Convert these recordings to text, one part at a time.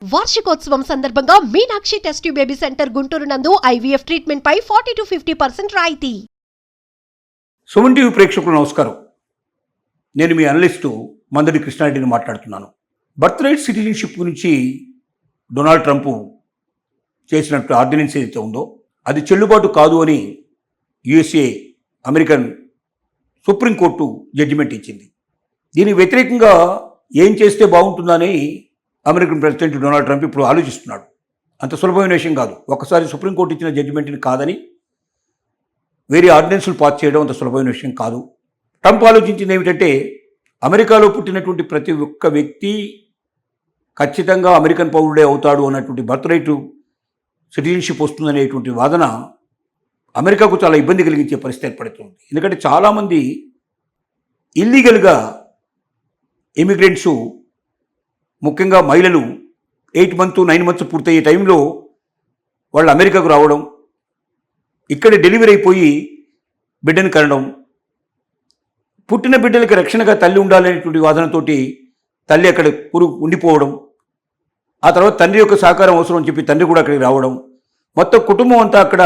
వార్షికోత్సవం సందర్భంగా Meenakshi test tube baby centre Guntur నందు ఐవీఎఫ్ ట్రీట్మెంట్ పై 40 to 50% రాయితీ. సుమన్ టీవీ ప్రేక్షకులు నమస్కారం. నేను మీ అనలిస్టు మందడి కృష్ణారెడ్డిని మాట్లాడుతున్నాను. బర్త్ రైట్ సిటిజన్షిప్ గురించి డొనాల్డ్ ట్రంప్ చేసినట్టు ఆర్డినెన్స్ ఏదైతే ఉందో అది చెల్లుబాటు కాదు అని యుఎస్ఏ అమెరికన్ సుప్రీంకోర్టు జడ్జిమెంట్ ఇచ్చింది. దీనికి వ్యతిరేకంగా ఏం చేస్తే బాగుంటుందని అమెరికన్ ప్రెసిడెంట్ డొనాల్డ్ ట్రంప్ ఇప్పుడు ఆలోచిస్తున్నాడు. అంత సులభమైన విషయం కాదు. ఒకసారి సుప్రీంకోర్టు ఇచ్చిన జడ్జిమెంట్ని కాదని వేరే ఆర్డినెన్సులు పాస్ చేయడం అంత సులభమైన విషయం కాదు. ట్రంప్ ఆలోచించింది ఏమిటంటే అమెరికాలో పుట్టినటువంటి ప్రతి ఒక్క వ్యక్తి ఖచ్చితంగా అమెరికన్ పౌరుడే అవుతాడు అన్నటువంటి బర్త్ రైట్ సిటిజన్షిప్ వస్తుందనేటువంటి వాదన అమెరికాకు చాలా ఇబ్బంది కలిగించే పరిస్థితి ఏర్పడుతుంది. ఎందుకంటే చాలామంది ఇల్లీగల్గా ఇమిగ్రెంట్సు, ముఖ్యంగా మహిళలు 8 months 9 months పూర్తయ్యే టైంలో వాళ్ళు అమెరికాకు రావడం, ఇక్కడ డెలివరీ అయిపోయి బిడ్డను కనడం, పుట్టిన బిడ్డలకి రక్షణగా తల్లి ఉండాలనేటువంటి వాదనతోటి తల్లి అక్కడ ఉండిపోవడం, ఆ తర్వాత తండ్రి యొక్క సహకారం అవసరం అని చెప్పి తండ్రి కూడా అక్కడికి రావడం, మొత్తం కుటుంబం అంతా అక్కడ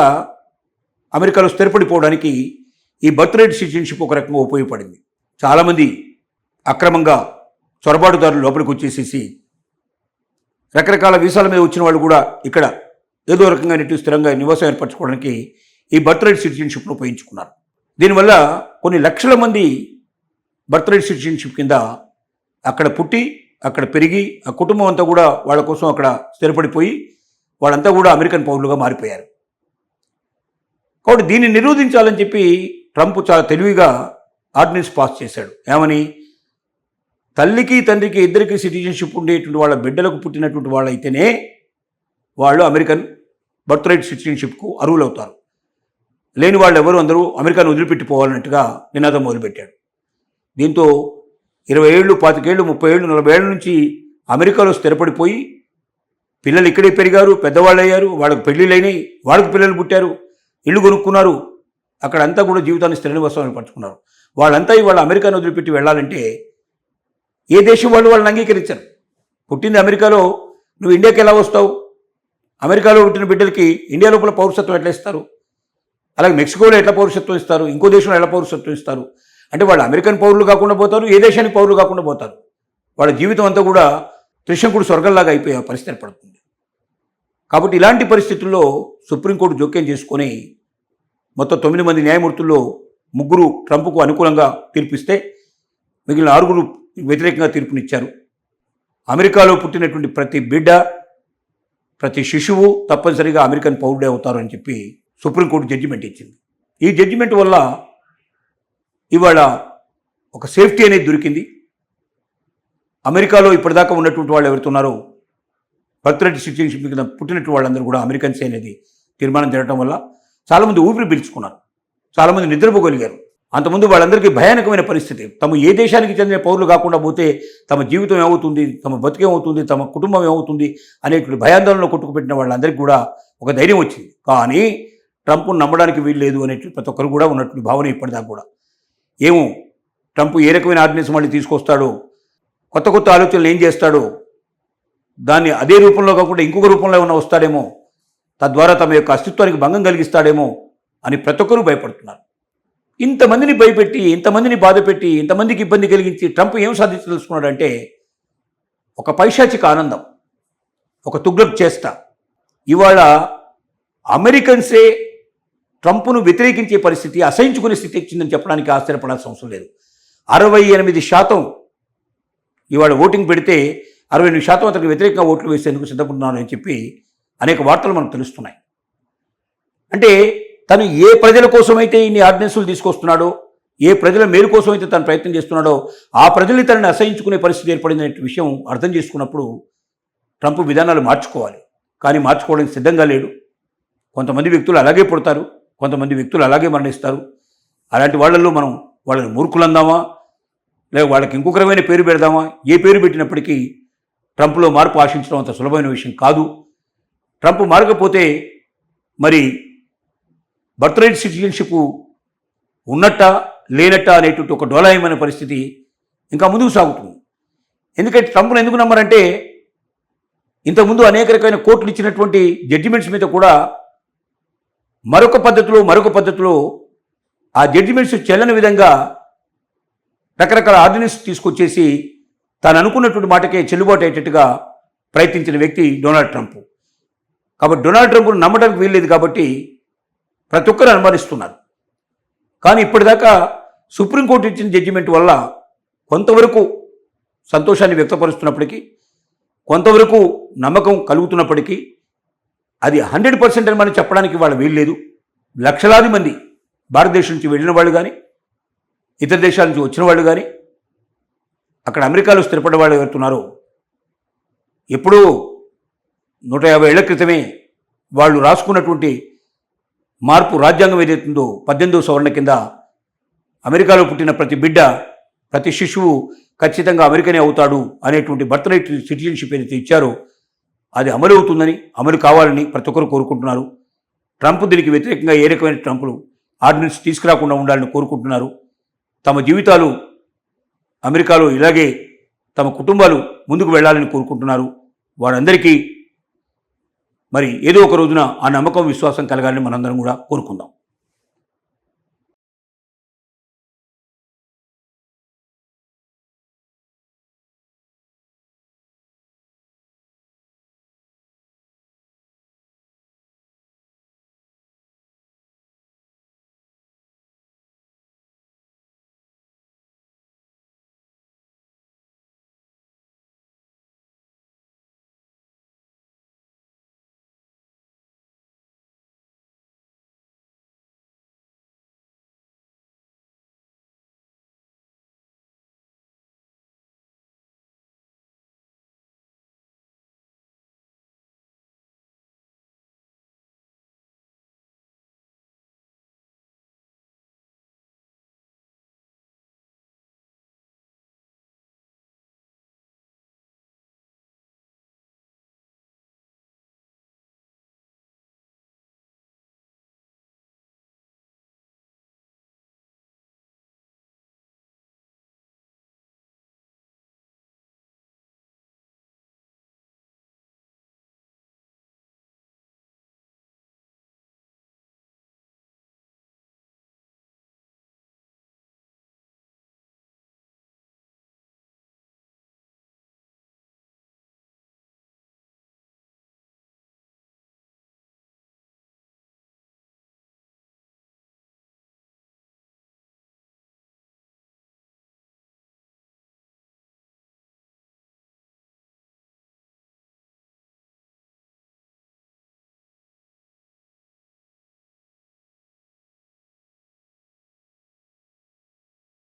అమెరికాలో స్థిరపడిపోవడానికి ఈ బర్త్ రైట్ సిటిజన్షిప్ ఒక రకంగా ఉపయోగపడింది. చాలామంది అక్రమంగా చొరబాటుదారులు లోపలికి వచ్చేసేసి రకరకాల వీసాల మీద వచ్చిన వాళ్ళు కూడా ఇక్కడ ఏదో రకంగా స్థిరంగా నివాసం ఏర్పరచుకోవడానికి ఈ బర్త్ రైట్ సిటిజన్షిప్ను ఉపయోగించుకున్నారు. దీనివల్ల కొన్ని లక్షల మంది బర్త్ రైట్ సిటిజన్షిప్ కింద అక్కడ పుట్టి అక్కడ పెరిగి ఆ కుటుంబం అంతా కూడా వాళ్ళ కోసం అక్కడ స్థిరపడిపోయి వాళ్ళంతా కూడా అమెరికన్ పౌరులుగా మారిపోయారు. కాబట్టి దీన్ని నిరోధించాలని చెప్పి ట్రంప్ చాలా తెలివిగా ఆర్డినెన్స్ పాస్ చేశాడు. ఏమని? తల్లికి తండ్రికి ఇద్దరికి సిటిజన్షిప్ ఉండేటువంటి వాళ్ళ బిడ్డలకు పుట్టినటువంటి వాళ్ళైతేనే వాళ్ళు అమెరికన్ బర్త్ రైట్ సిటిజన్షిప్కు అర్హులు అవుతారు. లేని వాళ్ళు ఎవరు అందరూ అమెరికాను వదిలిపెట్టిపోవాలన్నట్టుగా నినాదం మొదలుపెట్టాడు. దీంతో 20 ఏళ్ళు 25 ఏళ్ళు 30 ఏళ్ళు 40 ఏళ్ళ నుంచి అమెరికాలో స్థిరపడిపోయి పిల్లలు ఇక్కడే పెరిగారు, పెద్దవాళ్ళు అయ్యారు, వాళ్ళకు పెళ్ళిళ్ళైనాయి, వాళ్ళకు పిల్లలు పుట్టారు, ఇల్లు కొనుక్కున్నారు, అక్కడంతా కూడా జీవితాన్ని స్థిర నివాసం ఏర్పరచుకున్నారు. వాళ్ళంతా ఇవాళ అమెరికాను వదిలిపెట్టి వెళ్ళాలంటే ఏ దేశం వాళ్ళు వాళ్ళని అంగీకరించరు. పుట్టింది అమెరికాలో, నువ్వు ఇండియాకి ఎలా వస్తావు? అమెరికాలో పుట్టిన బిడ్డలకి ఇండియా లోపల పౌరసత్వం ఎట్లా ఇస్తారు? అలాగే మెక్సికోలో ఎట్లా పౌరసత్వం ఇస్తారు? ఇంకో దేశంలో ఎలా పౌరసత్వం ఇస్తారు? అంటే వాళ్ళు అమెరికన్ పౌరులు కాకుండా పోతారు, ఏ దేశానికి పౌరులు కాకుండా పోతారు. వాళ్ళ జీవితం అంతా కూడా త్రిశంకుడు స్వర్గంలాగా అయిపోయే పరిస్థితి ఏర్పడుతుంది. కాబట్టి ఇలాంటి పరిస్థితుల్లో సుప్రీంకోర్టు జోక్యం చేసుకొని మొత్తం 9 మంది న్యాయమూర్తుల్లో 3 ట్రంప్కు అనుకూలంగా తీర్పిస్తే మిగిలిన 6 వ్యతిరేకంగా తీర్పునిచ్చారు. అమెరికాలో పుట్టినటువంటి ప్రతి బిడ్డ, ప్రతి శిశువు తప్పనిసరిగా అమెరికన్ పౌరుడే అవుతారు అని చెప్పి సుప్రీంకోర్టు జడ్జిమెంట్ ఇచ్చింది. ఈ జడ్జిమెంట్ వల్ల ఇవాళ ఒక సేఫ్టీ అనేది దొరికింది. అమెరికాలో ఇప్పటిదాకా ఉన్నటువంటి వాళ్ళు ఎవరుతున్నారో బర్త్ రైట్ సిటిజన్షిప్ కింద పుట్టినటువంటి వాళ్ళందరూ కూడా అమెరికన్సే అనేది తీర్మానం జరగడం వల్ల చాలామంది ఊపిరి పీల్చుకున్నారు, చాలామంది నిద్రపోగలిగారు. అంతకుముందు వాళ్ళందరికీ భయానకమైన పరిస్థితి. తమ ఏ దేశానికి చెందిన పౌరులు కాకుండా పోతే తమ జీవితం ఏమవుతుంది, తమ బతికేమవుతుంది, తమ కుటుంబం ఏమవుతుంది అనేటువంటి భయాందోళనలో కొట్టుకుపెట్టిన వాళ్ళందరికీ కూడా ఒక ధైర్యం వచ్చింది. కానీ ట్రంప్ను నమ్మడానికి వీలు లేదు అనేటువంటి ప్రతి ఒక్కరు కూడా ఉన్నటువంటి భావన ఇప్పటిదాకా కూడా. ఏమో ట్రంప్ ఏ రకమైన ఆర్డినెన్స్ మళ్ళీ తీసుకొస్తాడో, కొత్త కొత్త ఆలోచనలు ఏం చేస్తాడో, దాన్ని అదే రూపంలో కాకుండా ఇంకొక రూపంలో ఏమైనా వస్తాడేమో, తద్వారా తమ యొక్క అస్తిత్వానికి భంగం కలిగిస్తాడేమో అని ప్రతి ఒక్కరూ భయపడుతున్నారు. ఇంతమందిని భయపెట్టి, ఇంతమందిని బాధపెట్టి, ఇంతమందికి ఇబ్బంది కలిగించి ట్రంప్ ఏం సాధించదలుచుకున్నాడంటే ఒక పైశాచిక ఆనందం, ఒక తుగ్లక్ చేష్ట. ఇవాళ అమెరికన్సే ట్రంప్ను వ్యతిరేకించే పరిస్థితి, అసహించుకునే స్థితి వచ్చిందని చెప్పడానికి ఆశ్చర్యపడాల్సిన అవసరం లేదు. 68% ఇవాళ ఓటింగ్ పెడితే 68% అతనికి వ్యతిరేకంగా ఓట్లు వేసేందుకు సిద్ధపడుతున్నారని చెప్పి అనేక వార్తలు మనకు తెలుస్తున్నాయి. అంటే తను ఏ ప్రజల కోసమైతే ఇన్ని ఆర్డినెన్సులు తీసుకొస్తున్నాడో, ఏ ప్రజల మేలు కోసం అయితే తను ప్రయత్నం చేస్తున్నాడో ఆ ప్రజల్ని తనని అసహించుకునే పరిస్థితి ఏర్పడిందనే విషయం అర్థం చేసుకున్నప్పుడు ట్రంప్ విధానాలు మార్చుకోవాలి. కానీ మార్చుకోవడానికి సిద్ధంగా లేడు. కొంతమంది వ్యక్తులు అలాగే పుడతారు, కొంతమంది వ్యక్తులు అలాగే మరణిస్తారు. అలాంటి వాళ్ళల్లో మనం వాళ్ళని మూర్ఖులు అందామా, లేక వాళ్ళకి ఇంకొక రకమైన పేరు పెడదామా? ఏ పేరు పెట్టినప్పటికీ ట్రంప్లో మార్పు ఆశించడం అంత సులభమైన విషయం కాదు. ట్రంప్ మారకపోతే మరి బర్త్ రైట్ సిటిజన్షిప్ ఉన్నట్ట లేనట్ట అనేటువంటి ఒక డోలాయమైన పరిస్థితి ఇంకా ముందుకు సాగుతుంది. ఎందుకంటే ట్రంప్ను ఎందుకు నమ్మరంటే ఇంతకుముందు అనేక రకమైన కోర్టులు ఇచ్చినటువంటి జడ్జిమెంట్స్ మీద కూడా మరొక పద్ధతిలో ఆ జడ్జిమెంట్స్ చెల్లని విధంగా రకరకాల ఆర్డినెన్స్ తీసుకొచ్చేసి తాను అనుకున్నటువంటి మాటకే చెల్లుబాటు అయ్యేటట్టుగా ప్రయత్నించిన వ్యక్తి డొనాల్డ్ ట్రంప్. కాబట్టి డొనాల్డ్ ట్రంప్ను నమ్మడానికి వీల్లేదు కాబట్టి ప్రతి ఒక్కరు అనుమానిస్తున్నారు. కానీ ఇప్పటిదాకా సుప్రీంకోర్టు ఇచ్చిన జడ్జిమెంట్ వల్ల కొంతవరకు సంతోషాన్ని వ్యక్తపరుస్తున్నప్పటికీ, కొంతవరకు నమ్మకం కలుగుతున్నప్పటికీ అది 100% అని మనం చెప్పడానికి వాళ్ళ వీల్లేదు. లక్షలాది మంది భారతదేశం నుంచి వెళ్ళిన వాళ్ళు కానీ, ఇతర దేశాల నుంచి వచ్చిన వాళ్ళు కానీ, అక్కడ అమెరికాలో స్థిరపడే వాళ్ళు ఎవరుతున్నారో ఎప్పుడూ 150 ఏళ్ల క్రితమే వాళ్ళు రాసుకున్నటువంటి మార్పు రాజ్యాంగం ఏదైతుందో 18వ సవరణ కింద అమెరికాలో పుట్టిన ప్రతి బిడ్డ, ప్రతి శిశువు ఖచ్చితంగా అమెరికనే అవుతాడు అనేటువంటి బర్త్ రైట్ సిటిజన్షిప్ ఏదైతే ఇచ్చారో అది అమలు అవుతుందని, అమలు కావాలని ప్రతి ఒక్కరు కోరుకుంటున్నారు. ట్రంప్ దీనికి వ్యతిరేకంగా ఏ రకమైన ట్రంపులు ఆర్డినెన్స్ తీసుకురాకుండా ఉండాలని కోరుకుంటున్నారు. తమ జీవితాలు అమెరికాలో ఇలాగే తమ కుటుంబాలు ముందుకు వెళ్ళాలని కోరుకుంటున్నారు. వారందరికీ మరి ఏదో ఒక రోజున ఆ నమ్మకం, విశ్వాసం కలగాలని మనందరం కూడా కోరుకుందాం.